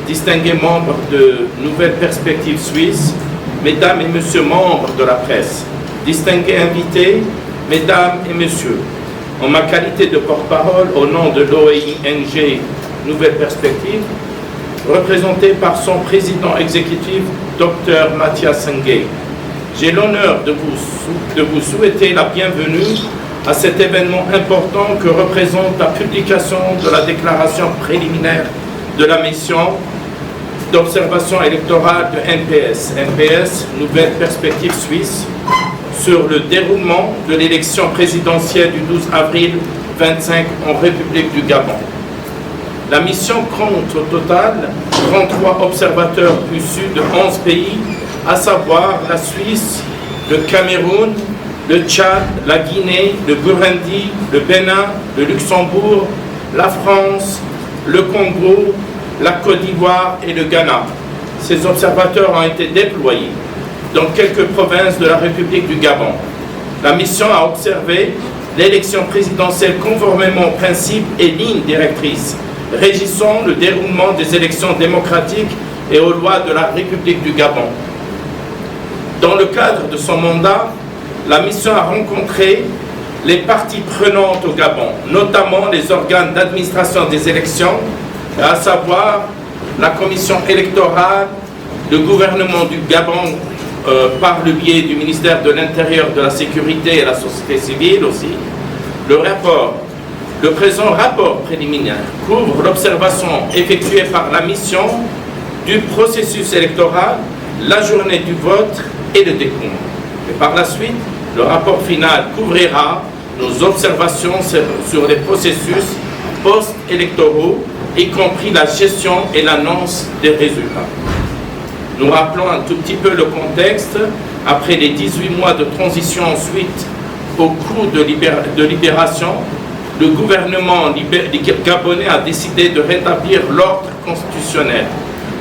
distingués membres de Nouvelles Perspectives Suisses, mesdames et messieurs membres de la presse, distingués invités, mesdames et messieurs, en ma qualité de porte-parole au nom de l'ONG Nouvelles Perspectives, représenté par son président exécutif, Dr Mathias Sengay, j'ai l'honneur de vous souhaiter la bienvenue à cet événement important que représente la publication de la déclaration préliminaire de la mission d'observation électorale de NPS, Nouvelles Perspectives Suisses, sur le déroulement de l'élection présidentielle du 12 avril 25 en République du Gabon. La mission compte au total 33 observateurs issus de 11 pays, à savoir la Suisse, le Cameroun, le Tchad, la Guinée, le Burundi, le Bénin, le Luxembourg, la France, le Congo, la Côte d'Ivoire et le Ghana. Ces observateurs ont été déployés dans quelques provinces de la République du Gabon. La mission a observé l'élection présidentielle conformément aux principes et lignes directrices régissant le déroulement des élections démocratiques et aux lois de la République du Gabon. Dans le cadre de son mandat, la mission a rencontré les parties prenantes au Gabon, notamment les organes d'administration des élections, à savoir la commission électorale, le gouvernement du Gabon par le biais du ministère de l'Intérieur, de la Sécurité et la société civile aussi. Le présent rapport préliminaire couvre l'observation effectuée par la mission du processus électoral, la journée du vote et le décompte. Et par la suite, le rapport final couvrira nos observations sur les processus post-électoraux, y compris la gestion et l'annonce des résultats. Nous rappelons un tout petit peu le contexte. Après les 18 mois de transition ensuite, au coup de libération, le gouvernement gabonais a décidé de rétablir l'ordre constitutionnel.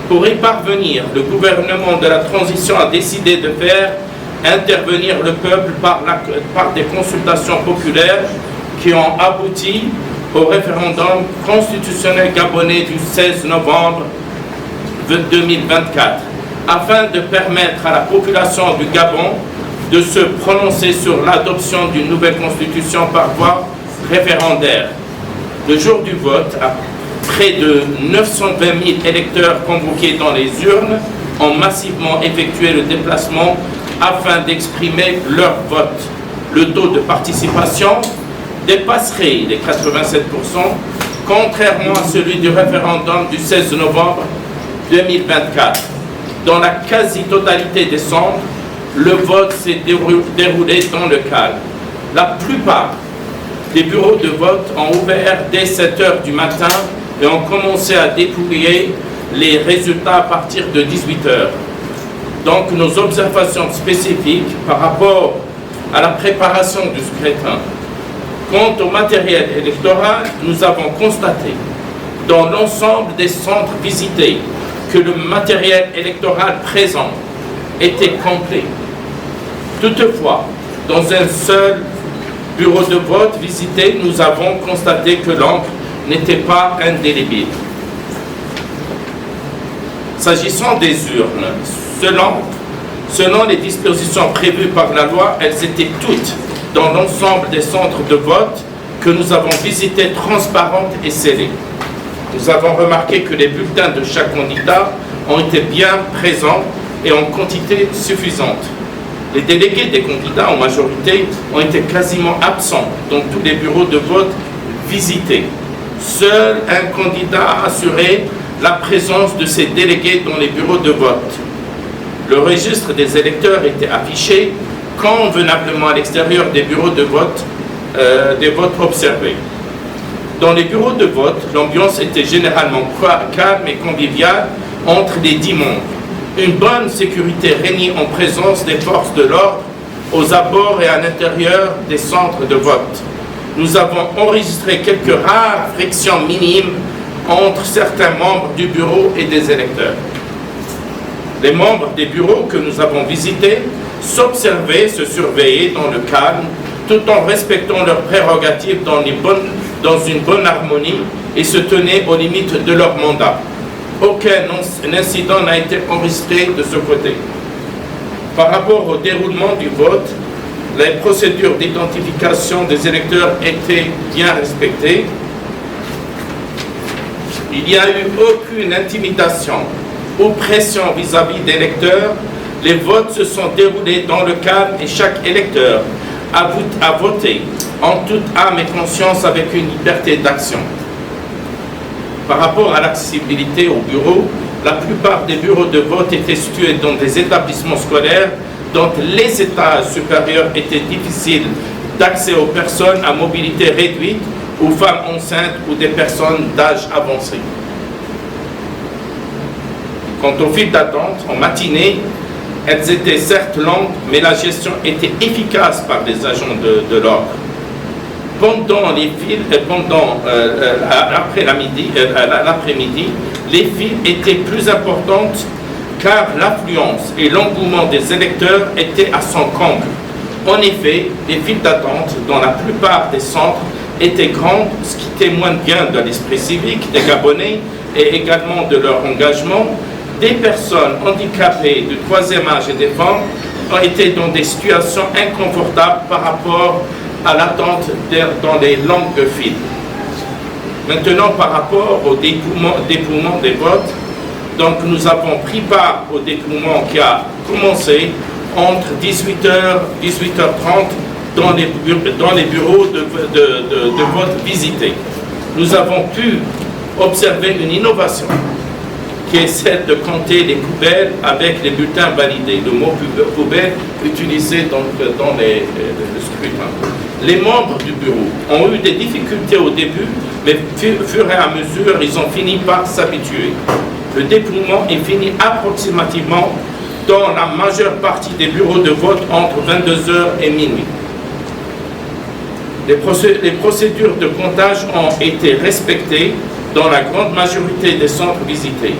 Pour y parvenir, le gouvernement de la transition a décidé de faire intervenir le peuple par des consultations populaires qui ont abouti au référendum constitutionnel gabonais du 16 novembre 2024, afin de permettre à la population du Gabon de se prononcer sur l'adoption d'une nouvelle constitution par voie référendaire. Le jour du vote, près de 920 000 électeurs convoqués dans les urnes ont massivement effectué le déplacement afin d'exprimer leur vote. Le taux de participation dépasserait les 87%, contrairement à celui du référendum du 16 novembre 2024. Dans la quasi-totalité des centres, le vote s'est déroulé dans le calme. La plupart des bureaux de vote ont ouvert dès 7 heures du matin et ont commencé à dépouiller les résultats à partir de 18 heures. Donc nos observations spécifiques par rapport à la préparation du scrutin. Quant au matériel électoral, nous avons constaté dans l'ensemble des centres visités que le matériel électoral présent était complet. Toutefois, dans un seul bureau de vote visité, nous avons constaté que l'encre n'était pas indélébile. S'agissant des urnes, selon les dispositions prévues par la loi, elles étaient toutes dans l'ensemble des centres de vote que nous avons visités transparentes et scellées. Nous avons remarqué que les bulletins de chaque candidat ont été bien présents et en quantité suffisante. Les délégués des candidats en majorité ont été quasiment absents dans tous les bureaux de vote visités. Seul un candidat a assuré la présence de ses délégués dans les bureaux de vote. Le registre des électeurs était affiché convenablement à l'extérieur des bureaux de vote, des votes observés. Dans les bureaux de vote, l'ambiance était généralement calme et conviviale entre les 10 membres. Une bonne sécurité régnait en présence des forces de l'ordre aux abords et à l'intérieur des centres de vote. Nous avons enregistré quelques rares frictions minimes entre certains membres du bureau et des électeurs. Les membres des bureaux que nous avons visités s'observaient, se surveillaient dans le calme, tout en respectant leurs prérogatives dans une bonne harmonie et se tenaient aux limites de leur mandat. Aucun incident n'a été enregistré de ce côté. Par rapport au déroulement du vote, les procédures d'identification des électeurs étaient bien respectées. Il n'y a eu aucune intimidation ou pression vis-à-vis des électeurs. Les votes se sont déroulés dans le calme et chaque électeur a voté en toute âme et conscience avec une liberté d'action. Par rapport à l'accessibilité au bureau, la plupart des bureaux de vote étaient situés dans des établissements scolaires dont les étages supérieurs étaient difficiles d'accès aux personnes à mobilité réduite, aux femmes enceintes ou des personnes d'âge avancé. Quant aux files d'attente, en matinée, elles étaient certes longues, mais la gestion était efficace par les agents de l'ordre. Pendant les files, l'après-midi, les files étaient plus importantes car l'affluence et l'engouement des électeurs étaient à son comble. En effet, les files d'attente dans la plupart des centres étaient grandes, ce qui témoigne bien de l'esprit civique des Gabonais et également de leur engagement. Des personnes handicapées du troisième âge et des femmes ont été dans des situations inconfortables par rapport à l'attente dans les longues files. Maintenant, par rapport au dépouillement des votes, donc nous avons pris part au dépouillement qui a commencé entre 18h et 18h30 dans les bureaux de vote visités. Nous avons pu observer une innovation qui est celle de compter les poubelles avec les bulletins validés. Le mot poubelle utilisé dans le scrutin. Les membres du bureau ont eu des difficultés au début, mais au fur et à mesure, ils ont fini par s'habituer. Le dépouillement est fini approximativement dans la majeure partie des bureaux de vote entre 22h et minuit. Les procédures de comptage ont été respectées dans la grande majorité des centres visités.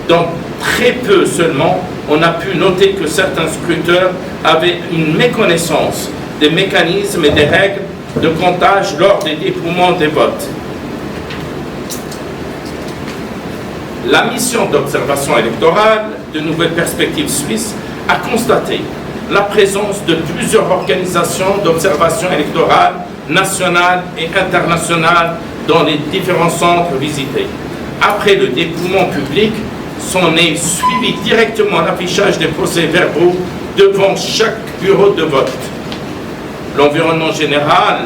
Donc, très peu seulement, on a pu noter que certains scruteurs avaient une méconnaissance des mécanismes et des règles de comptage lors des dépouillements des votes. La mission d'observation électorale de Nouvelles Perspectives Suisses a constaté la présence de plusieurs organisations d'observation électorale nationales et internationales dans les différents centres visités. Après le dépouillement public, s'en est suivi directement l'affichage des procès-verbaux devant chaque bureau de vote. L'environnement général,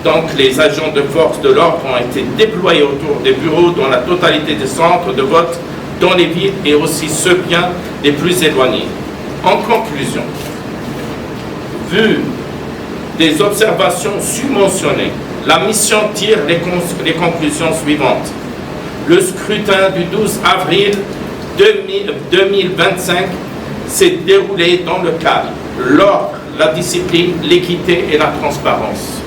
donc les agents de force de l'ordre ont été déployés autour des bureaux dans la totalité des centres de vote dans les villes et aussi ceux bien les plus éloignés. En conclusion, vu des observations submentionnées, la mission tire les conclusions suivantes. Le scrutin du 12 avril 2025 s'est déroulé dans le calme, l'ordre, la discipline, l'équité et la transparence.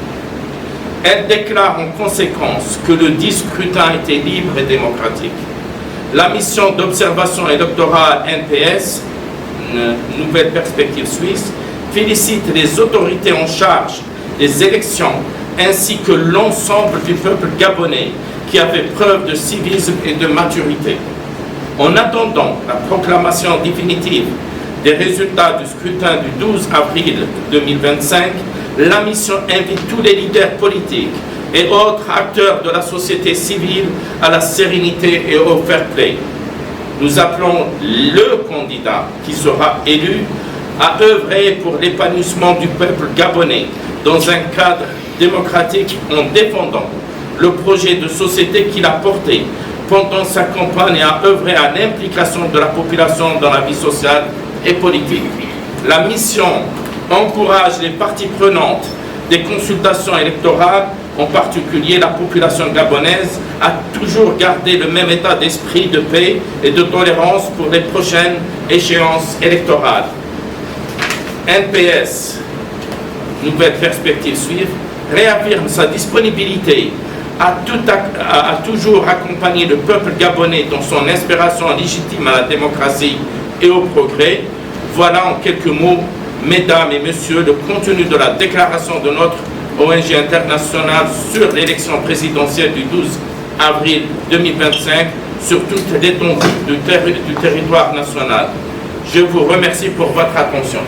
Elle déclare en conséquence que le dit scrutin était libre et démocratique. La mission d'observation électorale NPS, Nouvelle Perspective Suisse, félicite les autorités en charge des élections ainsi que l'ensemble du peuple gabonais qui a fait preuve de civisme et de maturité. En attendant la proclamation définitive des résultats du scrutin du 12 avril 2025, la mission invite tous les leaders politiques et autres acteurs de la société civile à la sérénité et au fair play. Nous appelons le candidat qui sera élu à œuvrer pour l'épanouissement du peuple gabonais dans un cadre démocratique en défendant le projet de société qu'il a porté pendant sa campagne et à œuvrer à l'implication de la population dans la vie sociale et politique. La mission encourage les parties prenantes des consultations électorales, en particulier la population gabonaise, à toujours garder le même état d'esprit de paix et de tolérance pour les prochaines échéances électorales. NPS, Nouvelle Perspective Suisse, réaffirme sa disponibilité à toujours accompagner le peuple gabonais dans son inspiration légitime à la démocratie et au progrès. Voilà en quelques mots, mesdames et messieurs, le contenu de la déclaration de notre ONG internationale sur l'élection présidentielle du 12 avril 2025. sur toute l'étendue du territoire national. Je vous remercie pour votre attention.